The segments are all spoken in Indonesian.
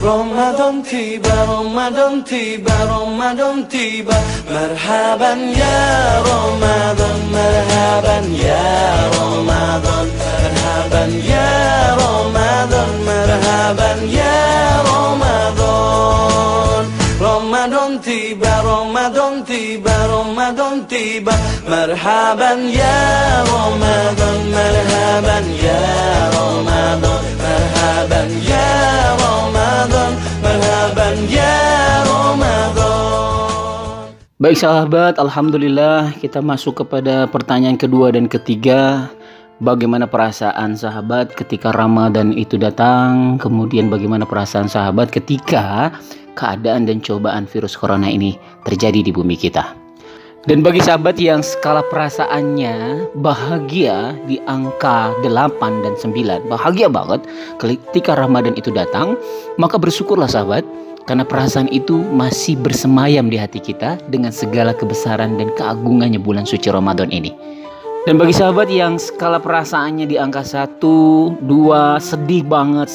Ramadan tiba, Ramadan tiba, Ramadan tiba. Marhaban ya Ramadan, marhaban ya Ramadan, marhaban ya Ramadan, marhaban ya Ramadan. Ramadan tiba, Ramadan tiba, Ramadan tiba. Marhaban ya Ramadan, marhaban ya Ramadan, marhaban ya Ramadan, marhaban ya Ramadan. Baik sahabat, alhamdulillah kita masuk kepada pertanyaan kedua dan ketiga. Bagaimana perasaan sahabat ketika Ramadan itu datang? Kemudian bagaimana perasaan sahabat ketika keadaan dan cobaan virus corona ini terjadi di bumi kita? Dan bagi sahabat yang skala perasaannya bahagia di angka 8 dan 9, bahagia banget ketika Ramadan itu datang, maka bersyukurlah sahabat, karena perasaan itu masih bersemayam di hati kita dengan segala kebesaran dan keagungannya bulan suci Ramadan ini. Dan bagi sahabat yang skala perasaannya di angka 1, 2, sedih banget,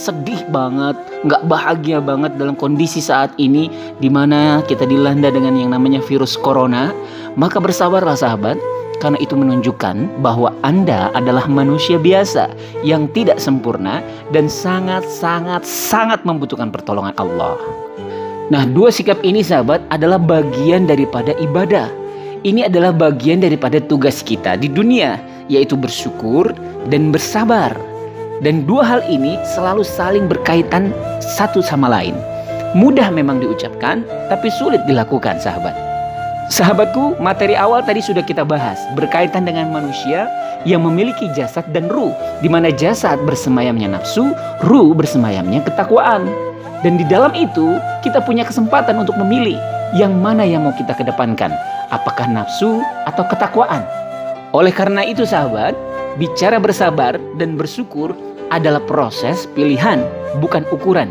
nggak bahagia banget dalam kondisi saat ini di mana kita dilanda dengan yang namanya virus corona, maka bersabarlah sahabat, karena itu menunjukkan bahwa Anda adalah manusia biasa yang tidak sempurna dan sangat membutuhkan pertolongan Allah. Nah, dua sikap ini sahabat adalah bagian daripada ibadah. Ini adalah bagian daripada tugas kita di dunia, yaitu bersyukur dan bersabar. Dan dua hal ini selalu saling berkaitan satu sama lain. Mudah memang diucapkan, tapi sulit dilakukan sahabat. Sahabatku, materi awal tadi sudah kita bahas, berkaitan dengan manusia yang memiliki jasad dan ruh, di mana jasad bersemayamnya nafsu, ruh bersemayamnya ketakwaan. Dan di dalam itu kita punya kesempatan untuk memilih yang mana yang mau kita kedepankan, apakah nafsu atau ketakwaan. Oleh karena itu sahabat, bicara bersabar dan bersyukur adalah proses pilihan, bukan ukuran.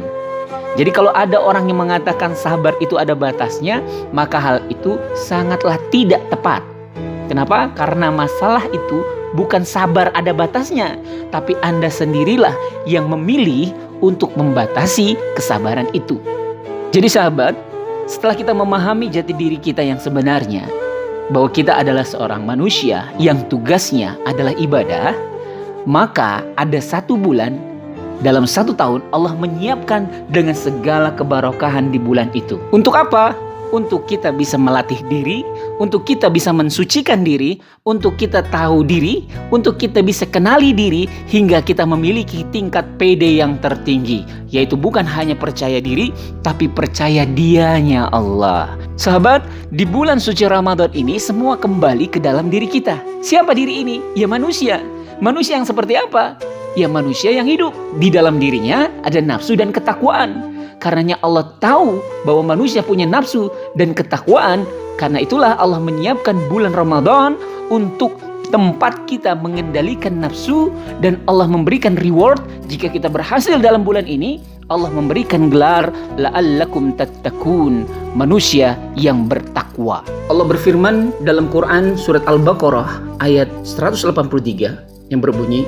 Jadi kalau ada orang yang mengatakan sabar itu ada batasnya, maka hal itu sangatlah tidak tepat. Kenapa? Karena masalah itu bukan sabar ada batasnya, tapi Anda sendirilah yang memilih untuk membatasi kesabaran itu. Jadi sahabat, setelah kita memahami jati diri kita yang sebenarnya, bahwa kita adalah seorang manusia yang tugasnya adalah ibadah, maka ada 1 bulan dalam 1 tahun Allah menyiapkan dengan segala kebarokahan di bulan itu. Untuk apa? Untuk kita bisa melatih diri, untuk kita bisa mensucikan diri, untuk kita tahu diri, untuk kita bisa kenali diri, hingga kita memiliki tingkat PD yang tertinggi, yaitu bukan hanya percaya diri, tapi percaya dianya Allah. Sahabat, di bulan suci Ramadan ini semua kembali ke dalam diri kita. Siapa diri ini? Ya manusia. Manusia yang seperti apa? Ya manusia yang hidup. Di dalam dirinya ada nafsu dan ketakwaan. Karenanya Allah tahu bahwa manusia punya nafsu dan ketakwaan. Karena itulah Allah menyiapkan bulan Ramadan untuk tempat kita mengendalikan nafsu. Dan Allah memberikan reward jika kita berhasil dalam bulan ini. Allah memberikan gelar la'allakum tattaqun, manusia yang bertakwa. Allah berfirman dalam Quran surat Al-Baqarah ayat 183 yang berbunyi,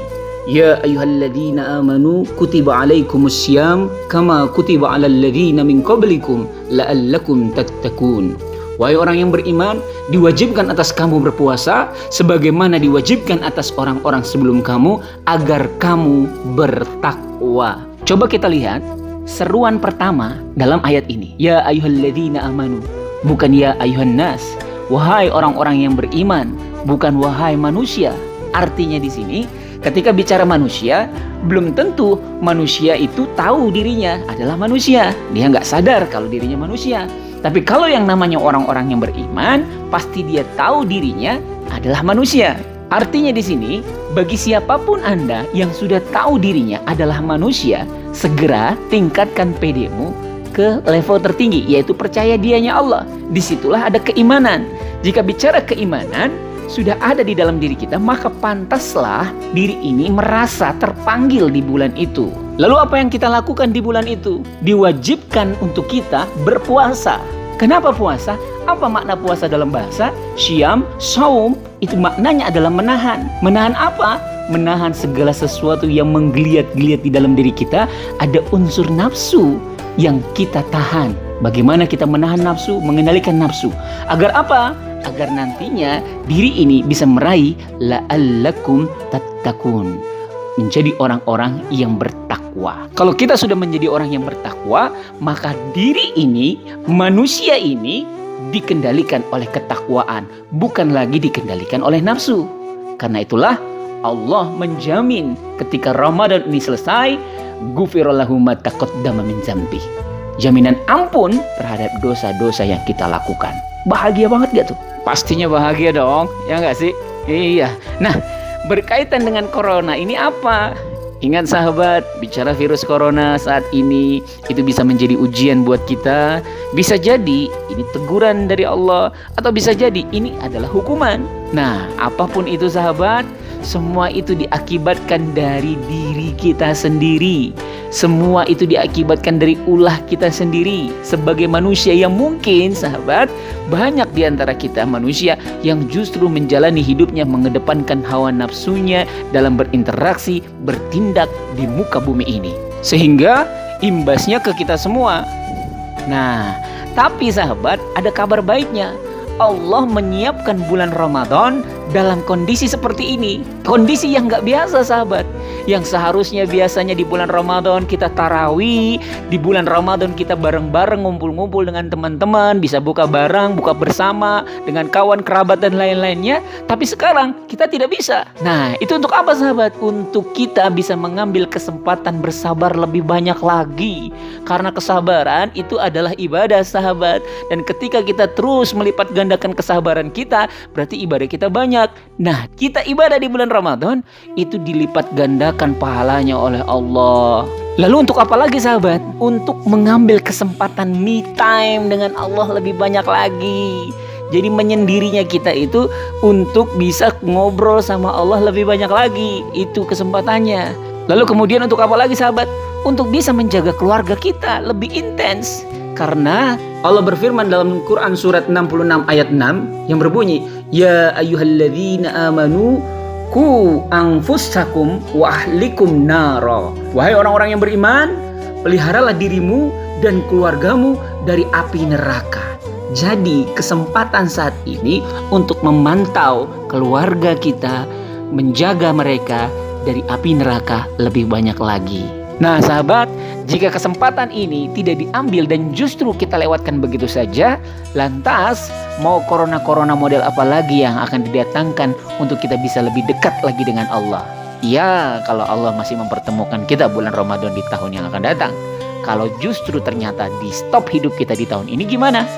Ya ayyuhalladzina amanu kutiba alaikumussyam kama kutiba alal ladzina min qablikum la'allakum tattaqun. Wahai orang yang beriman, diwajibkan atas kamu berpuasa sebagaimana diwajibkan atas orang-orang sebelum kamu agar kamu bertakwa. Coba kita lihat seruan pertama dalam ayat ini. Ya ayyuhalladzina amanu, bukan ya ayyuhan nas. Wahai orang-orang yang beriman, bukan wahai manusia. Artinya di sini ketika bicara manusia, belum tentu manusia itu tahu dirinya adalah manusia. Dia nggak sadar kalau dirinya manusia. Tapi kalau yang namanya orang-orang yang beriman, pasti dia tahu dirinya adalah manusia. Artinya di sini, bagi siapapun Anda yang sudah tahu dirinya adalah manusia, segera tingkatkan PD-mu ke level tertinggi, yaitu percaya dianya Allah. Disitulah ada keimanan. Jika bicara keimanan, sudah ada di dalam diri kita, maka pantaslah diri ini merasa terpanggil di bulan itu. Lalu apa yang kita lakukan di bulan itu? Diwajibkan untuk kita berpuasa. Kenapa puasa? Apa makna puasa dalam bahasa? Syam, saum, itu maknanya adalah menahan. Menahan apa? Menahan segala sesuatu yang menggeliat-geliat di dalam diri kita. Ada unsur nafsu yang kita tahan. Bagaimana kita menahan nafsu, mengendalikan nafsu. Agar apa? Agar nantinya diri ini bisa meraih la'allakum tattaqun, menjadi orang-orang yang bertakwa. Kalau kita sudah menjadi orang yang bertakwa, maka diri ini, manusia ini dikendalikan oleh ketakwaan, bukan lagi dikendalikan oleh nafsu. Karena itulah Allah menjamin ketika Ramadan ini selesai, ghufirallahu ma taqaddama min dzambi. Jaminan ampun terhadap dosa-dosa yang kita lakukan. Bahagia banget gak tuh? Pastinya bahagia dong, ya gak sih? Iya. Nah, berkaitan dengan corona ini apa? Ingat sahabat, bicara virus corona saat ini itu bisa menjadi ujian buat kita. Bisa jadi ini teguran dari Allah, atau bisa jadi ini adalah hukuman. Nah, apapun itu sahabat, semua itu diakibatkan dari diri kita sendiri. Semua itu diakibatkan dari ulah kita sendiri. Sebagai manusia yang mungkin sahabat, banyak di antara kita manusia yang justru menjalani hidupnya mengedepankan hawa nafsunya dalam berinteraksi, bertindak di muka bumi ini. Sehingga imbasnya ke kita semua. Nah, tapi sahabat, ada kabar baiknya. Allah menyiapkan bulan Ramadan dalam kondisi seperti ini. Kondisi yang gak biasa sahabat. Yang seharusnya biasanya di bulan Ramadan kita tarawih, di bulan Ramadan kita bareng-bareng ngumpul-ngumpul dengan teman-teman, bisa buka bareng, buka bersama dengan kawan, kerabat dan lain-lainnya. Tapi sekarang kita tidak bisa. Nah, itu untuk apa sahabat? Untuk kita bisa mengambil kesempatan bersabar lebih banyak lagi. Karena kesabaran itu adalah ibadah sahabat. Dan ketika kita terus melipat gandakan kesabaran kita, berarti ibadah kita banyak. Nah, kita ibadah di bulan Ramadan itu dilipat gandakan pahalanya oleh Allah. Lalu untuk apa lagi sahabat? Untuk mengambil kesempatan me time dengan Allah lebih banyak lagi. Jadi menyendirinya kita itu untuk bisa ngobrol sama Allah lebih banyak lagi. Itu kesempatannya. Lalu kemudian untuk apa lagi sahabat? Untuk bisa menjaga keluarga kita lebih intens. Karena Allah berfirman dalam Quran surat 66 ayat 6 yang berbunyi, Ya ayyuhalladzina amanu ku anfusakum wa ahlikum nara. Wahai orang-orang yang beriman, peliharalah dirimu dan keluargamu dari api neraka. Jadi kesempatan saat ini untuk memantau keluarga kita, menjaga mereka dari api neraka lebih banyak lagi. Nah sahabat, jika kesempatan ini tidak diambil dan justru kita lewatkan begitu saja, lantas mau corona-corona model apa lagi yang akan didatangkan untuk kita bisa lebih dekat lagi dengan Allah? Ya, kalau Allah masih mempertemukan kita bulan Ramadan di tahun yang akan datang. Kalau justru ternyata di stop hidup kita di tahun ini gimana?